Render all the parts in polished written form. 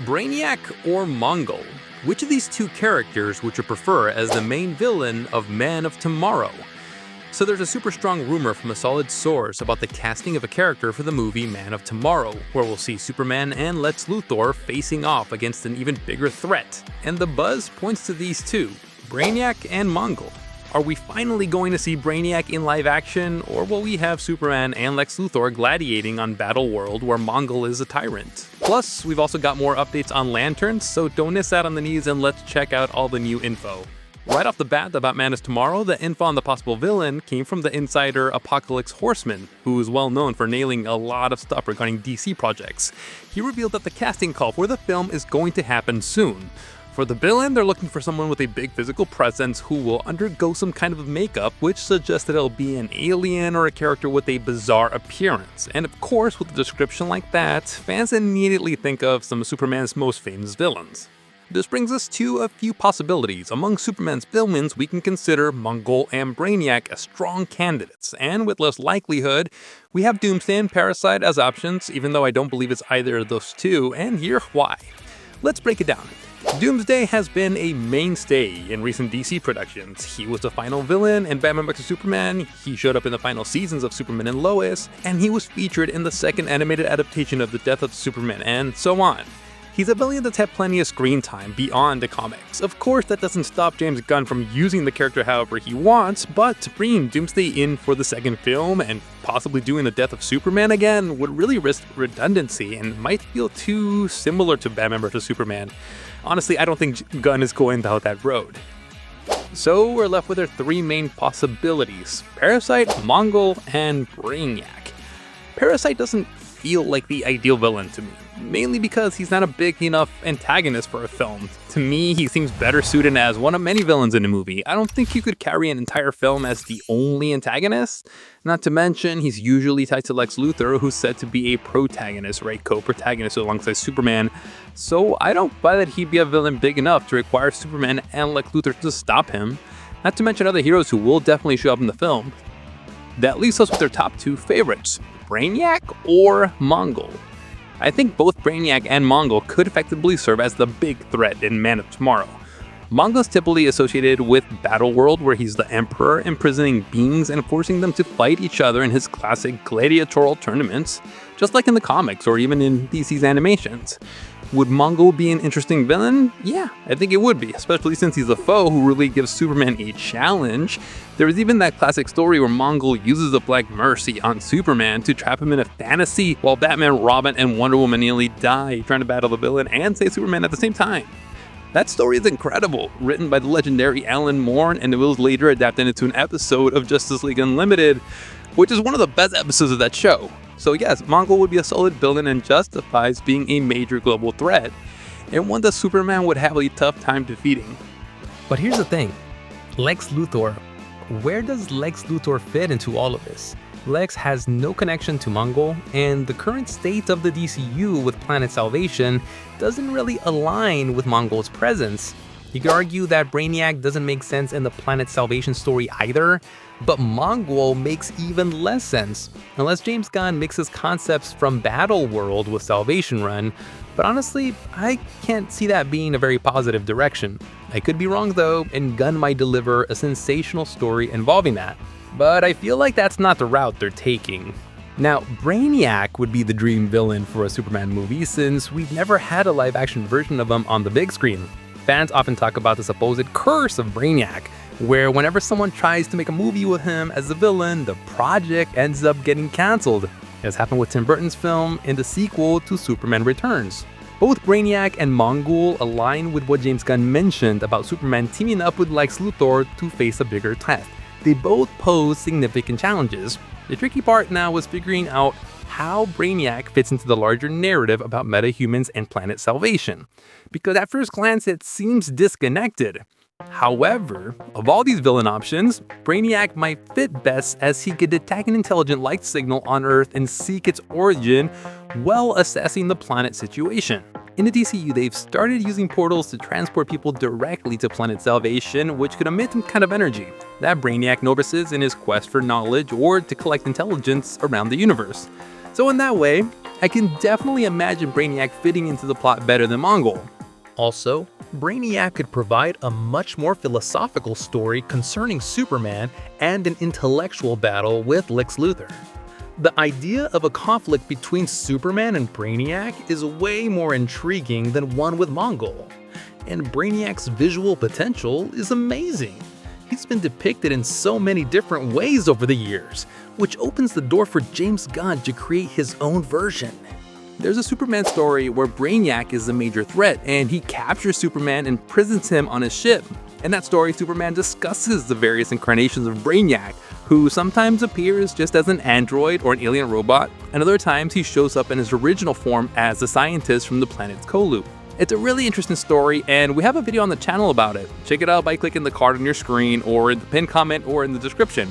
Brainiac or Mongul? Which of these two characters would you prefer as the main villain of Man of Tomorrow? So there's a super strong rumor from a solid source about the casting of a character for the movie Man of Tomorrow, where we'll see Superman and Lex Luthor facing off against an even bigger threat. And the buzz points to these two, Brainiac and Mongul. Are we finally going to see Brainiac in live action, or will we have Superman and Lex Luthor gladiating on Battle World where Mongul is a tyrant? Plus, we've also got more updates on lanterns, so don't miss out on the news and let's check out all the new info. Right off the bat about Man of Tomorrow, the info on the possible villain came from the insider Apocalypse Horseman, who is well known for nailing a lot of stuff regarding DC projects. He revealed that the casting call for the film is going to happen soon. For the villain, they're looking for someone with a big physical presence who will undergo some kind of makeup, which suggests that it'll be an alien or a character with a bizarre appearance. And of course, with a description like that, fans immediately think of some of Superman's most famous villains. This brings us to a few possibilities. Among Superman's villains, we can consider Mongul and Brainiac as strong candidates, and with less likelihood, we have Doomsday and Parasite as options, even though I don't believe it's either of those two, and here's why. Let's break it down. Doomsday has been a mainstay in recent DC productions. He was the final villain in Batman vs Superman, he showed up in the final seasons of Superman and Lois, and he was featured in the second animated adaptation of The Death of Superman, and so on. He's a villain that's had plenty of screen time beyond the comics. Of course, that doesn't stop James Gunn from using the character however he wants, but bringing Doomsday in for the second film and possibly doing The Death of Superman again would really risk redundancy and might feel too similar to Batman vs Superman. Honestly, I don't think Gunn is going down that road. So we're left with our three main possibilities: Parasite, Mongul, and Brainiac. Parasite doesn't feel like the ideal villain to me, mainly because he's not a big enough antagonist for a film. To me, he seems better suited as one of many villains in a movie. I don't think you could carry an entire film as the only antagonist. Not to mention, he's usually tied to Lex Luthor, who's said to be a protagonist, right? Co-protagonist alongside Superman. So I don't buy that he'd be a villain big enough to require Superman and Lex Luthor to stop him. Not to mention other heroes who will definitely show up in the film. That leaves us with our top two favorites, Brainiac or Mongul. I think both Brainiac and Mongul could effectively serve as the big threat in Man of Tomorrow. Mongul is typically associated with Battle World, where he's the Emperor imprisoning beings and forcing them to fight each other in his classic gladiatorial tournaments, just like in the comics or even in DC's animations. Would Mongul be an interesting villain? Yeah, I think it would be, especially since he's a foe who really gives Superman a challenge. There was even that classic story where Mongul uses the Black Mercy on Superman to trap him in a fantasy while Batman, Robin, and Wonder Woman nearly die trying to battle the villain and save Superman at the same time. That story is incredible, written by the legendary Alan Moore, and it was later adapted into an episode of Justice League Unlimited, which is one of the best episodes of that show. So yes, Mongul would be a solid villain and justifies being a major global threat, and one that Superman would have a tough time defeating. But here's the thing, Lex Luthor. Where does Lex Luthor fit into all of this? Lex has no connection to Mongul, and the current state of the DCU with Planet Salvation doesn't really align with Mongul's presence. You could argue that Brainiac doesn't make sense in the Planet Salvation story either, but Mongul makes even less sense, unless James Gunn mixes concepts from Battle World with Salvation Run, but honestly, I can't see that being a very positive direction. I could be wrong though, and Gunn might deliver a sensational story involving that, but I feel like that's not the route they're taking. Now, Brainiac would be the dream villain for a Superman movie since we've never had a live-action version of him on the big screen. Fans often talk about the supposed curse of Brainiac, where whenever someone tries to make a movie with him as the villain, the project ends up getting cancelled, as happened with Tim Burton's film in the sequel to Superman Returns. Both Brainiac and Mongul align with what James Gunn mentioned about Superman teaming up with Lex Luthor to face a bigger threat. They both pose significant challenges. The tricky part now is figuring out how Brainiac fits into the larger narrative about metahumans and planet salvation, because at first glance it seems disconnected. However, of all these villain options, Brainiac might fit best as he could detect an intelligent light signal on Earth and seek its origin while assessing the planet situation. In the DCU, they've started using portals to transport people directly to Planet Salvation, which could emit some kind of energy that Brainiac notices in his quest for knowledge or to collect intelligence around the universe. So in that way, I can definitely imagine Brainiac fitting into the plot better than Mongul. Also, Brainiac could provide a much more philosophical story concerning Superman and an intellectual battle with Lex Luthor. The idea of a conflict between Superman and Brainiac is way more intriguing than one with Mongul. And Brainiac's visual potential is amazing. He's been depicted in so many different ways over the years, which opens the door for James Gunn to create his own version. There's a Superman story where Brainiac is the major threat, and he captures Superman and imprisons him on his ship. In that story, Superman discusses the various incarnations of Brainiac, who sometimes appears just as an android or an alien robot, and other times he shows up in his original form as a scientist from the planet Kolu. It's a really interesting story, and we have a video on the channel about it. Check it out by clicking the card on your screen, or in the pinned comment, or in the description.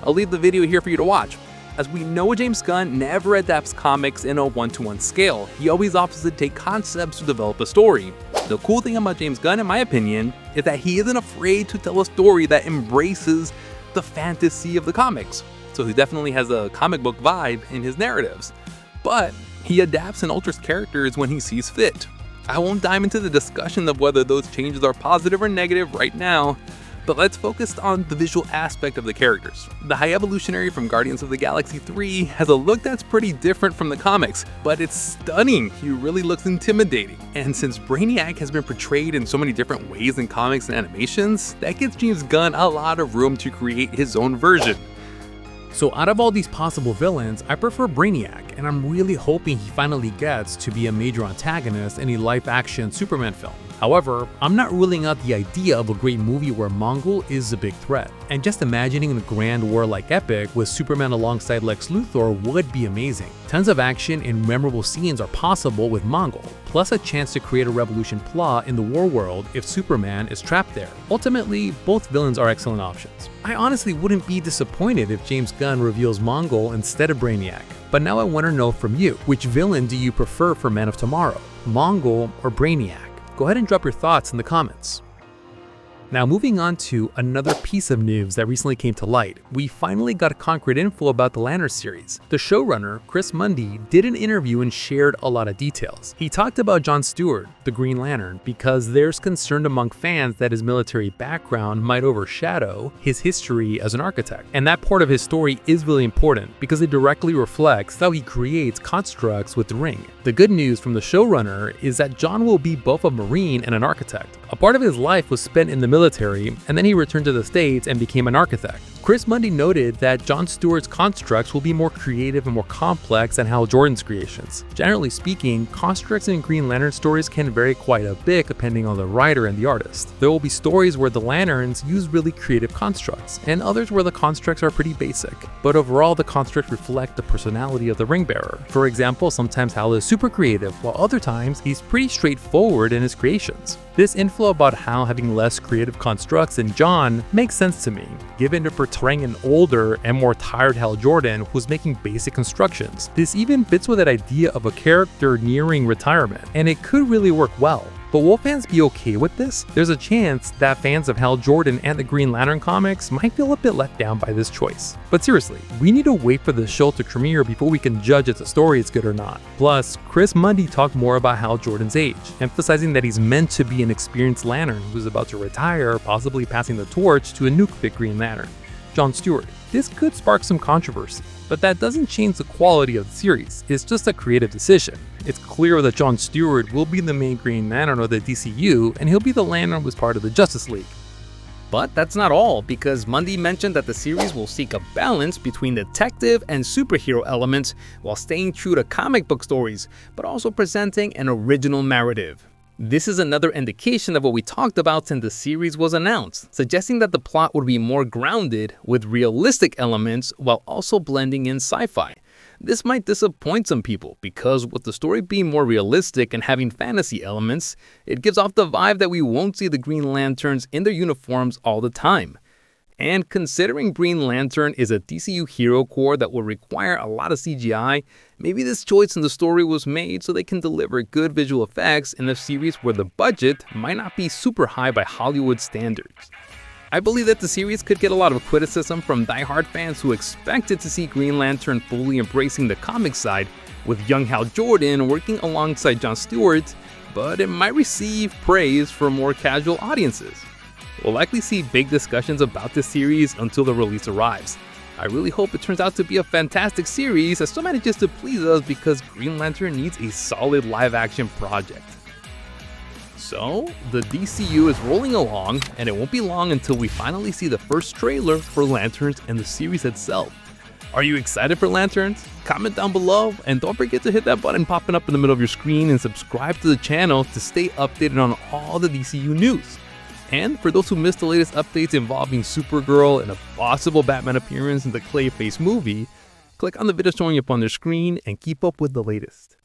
I'll leave the video here for you to watch. As we know, James Gunn never adapts comics in a one-to-one scale. He always opts to take concepts to develop a story. The cool thing about James Gunn, in my opinion, is that he isn't afraid to tell a story that embraces the fantasy of the comics. So he definitely has a comic book vibe in his narratives. But he adapts and alters characters when he sees fit. I won't dive into the discussion of whether those changes are positive or negative right now, but let's focus on the visual aspect of the characters. The High Evolutionary from Guardians of the Galaxy 3 has a look that's pretty different from the comics, but it's stunning. He really looks intimidating. And since Brainiac has been portrayed in so many different ways in comics and animations, that gives James Gunn a lot of room to create his own version. So out of all these possible villains, I prefer Brainiac, and I'm really hoping he finally gets to be a major antagonist in a live-action Superman film. However, I'm not ruling out the idea of a great movie where Mongul is a big threat, and just imagining a grand war-like epic with Superman alongside Lex Luthor would be amazing. Tons of action and memorable scenes are possible with Mongul, plus a chance to create a revolution plot in the war world if Superman is trapped there. Ultimately, both villains are excellent options. I honestly wouldn't be disappointed if James Gunn reveals Mongul instead of Brainiac. But now I want to know from you, which villain do you prefer for Man of Tomorrow, Mongul or Brainiac? Go ahead and drop your thoughts in the comments. Now moving on to another piece of news that recently came to light, we finally got concrete info about the Lantern series. The showrunner, Chris Mundy, did an interview and shared a lot of details. He talked about John Stewart, the Green Lantern, because there's concern among fans that his military background might overshadow his history as an architect. And that part of his story is really important because it directly reflects how he creates constructs with the ring. The good news from the showrunner is that John will be both a Marine and an architect. A part of his life was spent in the military, and then he returned to the States and became an architect. Chris Mundy noted that John Stewart's constructs will be more creative and more complex than Hal Jordan's creations. Generally speaking, constructs in Green Lantern stories can vary quite a bit depending on the writer and the artist. There will be stories where the Lanterns use really creative constructs, and others where the constructs are pretty basic. But overall, the constructs reflect the personality of the ring bearer. For example, sometimes Hal is super creative, while other times he's pretty straightforward in his creations. This info about Hal having less creative constructs than John makes sense to me, given they're portraying an older and more tired Hal Jordan who's making basic constructions. This even fits with that idea of a character nearing retirement, and it could really work well. But will fans be okay with this? There's a chance that fans of Hal Jordan and the Green Lantern comics might feel a bit let down by this choice. But seriously, we need to wait for the show to premiere before we can judge if the story is good or not. Plus, Chris Mundy talked more about Hal Jordan's age, emphasizing that he's meant to be an experienced Lantern who's about to retire, possibly passing the torch to a new fit Green Lantern, John Stewart. This could spark some controversy, but that doesn't change the quality of the series. It's just a creative decision. It's clear that John Stewart will be the main Green Lantern of the DCU, and he'll be the Lantern who was part of the Justice League. But that's not all, because Mundy mentioned that the series will seek a balance between detective and superhero elements while staying true to comic book stories, but also presenting an original narrative. This is another indication of what we talked about since the series was announced, suggesting that the plot would be more grounded with realistic elements while also blending in sci-fi. This might disappoint some people because with the story being more realistic and having fantasy elements, it gives off the vibe that we won't see the Green Lanterns in their uniforms all the time. And considering Green Lantern is a DCU hero core that will require a lot of CGI, maybe this choice in the story was made so they can deliver good visual effects in a series where the budget might not be super high by Hollywood standards. I believe that the series could get a lot of criticism from die-hard fans who expected to see Green Lantern fully embracing the comic side, with young Hal Jordan working alongside Jon Stewart, but it might receive praise from more casual audiences. We'll likely see big discussions about this series until the release arrives. I really hope it turns out to be a fantastic series that still manages to please us because Green Lantern needs a solid live-action project. So, the DCU is rolling along, and it won't be long until we finally see the first trailer for Lanterns and the series itself. Are you excited for Lanterns? Comment down below, and don't forget to hit that button popping up in the middle of your screen and subscribe to the channel to stay updated on all the DCU news. And for those who missed the latest updates involving Supergirl and a possible Batman appearance in the Clayface movie, click on the video showing up on their screen and keep up with the latest.